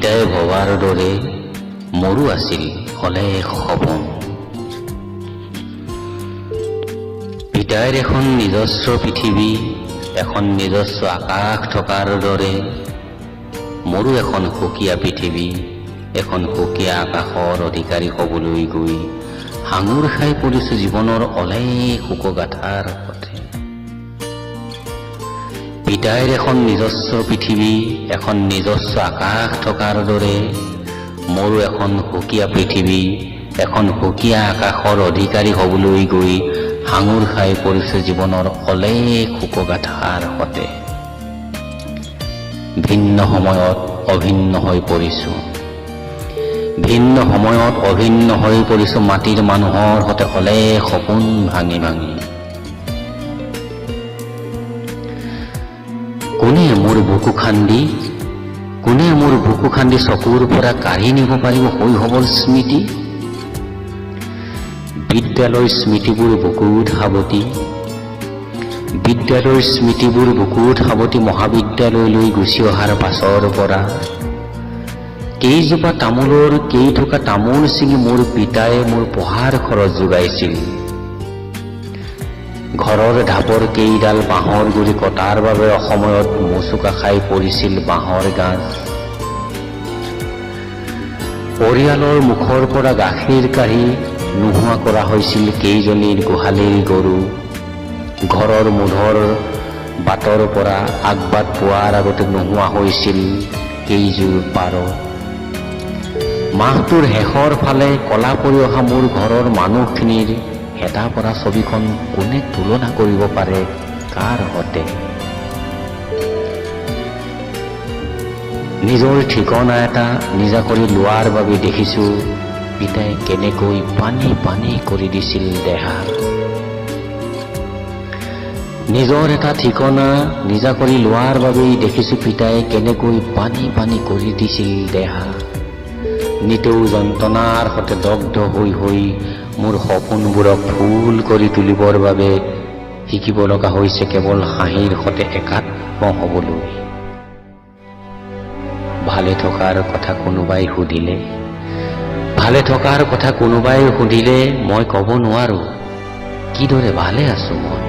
পিতাই ভবাৰ দৰে মোৰো আছিল অলেখ সপোন। পিতাইৰ এখন নিজস্ব পৃথিৱী, এখন নিজস্ব আকাশ থকাৰ দৰে মোৰো এখন সুকীয়া পৃথিৱী, এখন সুকীয়া আকাশৰ অধিকাৰী হ'বলৈ গৈ সাঙুৰ খাই পৰিছো জীৱনৰ অলেখ শোকগাথাৰ পথে। পিতাইৰ এখন নিজস্ব পৃথিৱী, এখন নিজস্ব আকাশ থকাৰ দৰে মোৰো এখন সুকীয়া পৃথিৱী, এখন সুকীয়া আকাশৰ অধিকাৰী হ'বলৈ গৈ সাঙুৰ খাই পৰিছো জীৱনৰ অলেখ শোকগাথাৰ সতে। ভিন্ন সময়ত অভিন্ন হৈ পৰিছো, ভিন্ন সময়ত অভিন্ন হৈ পৰিছো মাটিৰ মানুহৰ সতে অলেখ সপোন ভাঙি ভাঙি। কোনে মোৰ বুকু খান্দি, কোনে মোৰ বুকু খান্দি চকুৰ পৰা কাঢ়ি নিব পাৰিব শৈশৱৰ স্মৃতি? বিদ্যালয়ৰ স্মৃতিবোৰ বুকুত সাৱটি, বিদ্যালয়ৰ স্মৃতিবোৰ বুকুত সাৱটি মহাবিদ্যালয়লৈ গুচি অহাৰ পাছৰ পৰা কেইজোপা তামোলৰ কেইথোকা তামোল ছিঙি মোৰ পিতাই মোৰ পঢ়াৰ খৰচ যোগাইছিল। ঘৰৰ ঢাপৰ কেইডাল বাঁহৰ গুৰি কটাৰ বাবে অসময়ত মোচোকা খাই পৰিছিল বাঁহৰ গাজ। পৰিয়ালৰ মুখৰ পৰা গাখীৰ কাঢ়ি নোহোৱা কৰা হৈছিল কেইজনীৰ গোহালিৰ গৰু। ঘৰৰ মূধৰ বাটৰ পৰা আগবাট পোৱাৰ আগতে নোহোৱা হৈছিল কেইযোৰ পাৰ। মাহটোৰ শেষৰ ফালে কলা পৰি অহা মোৰ ঘৰৰ মানুহখিনিৰ হেতা পৰা ছবিখন কোনে তুলনা কৰিব পাৰে কাৰ সতে? নিজৰ ঠিকনা এটা নিজা কৰি লোৱাৰ বাবে দেখিছো পিতাই কেনেকৈ পানী পানী কৰি দিছিল দেহা। নিজৰ এটা ঠিকনা নিজা কৰি লোৱাৰ বাবেই দেখিছো পিতাই কেনেকৈ পানী পানী কৰি দিছিল দেহা। নিতৌ যন্ত্ৰণাৰ সতে দগ্ধ হৈ হৈ মোৰ সপোনবোৰক ফুল কৰি তুলিবৰ বাবে শিকিব লগা হৈছে কেৱল হাঁহিৰ সতে একাত্ম হ'বলৈ। ভালে থকাৰ কথা কোনোবাই সুধিলে, ভালে থকাৰ কথা কোনোবাই সুধিলে মই ক'ব নোৱাৰো কিদৰে ভালে আছো মই।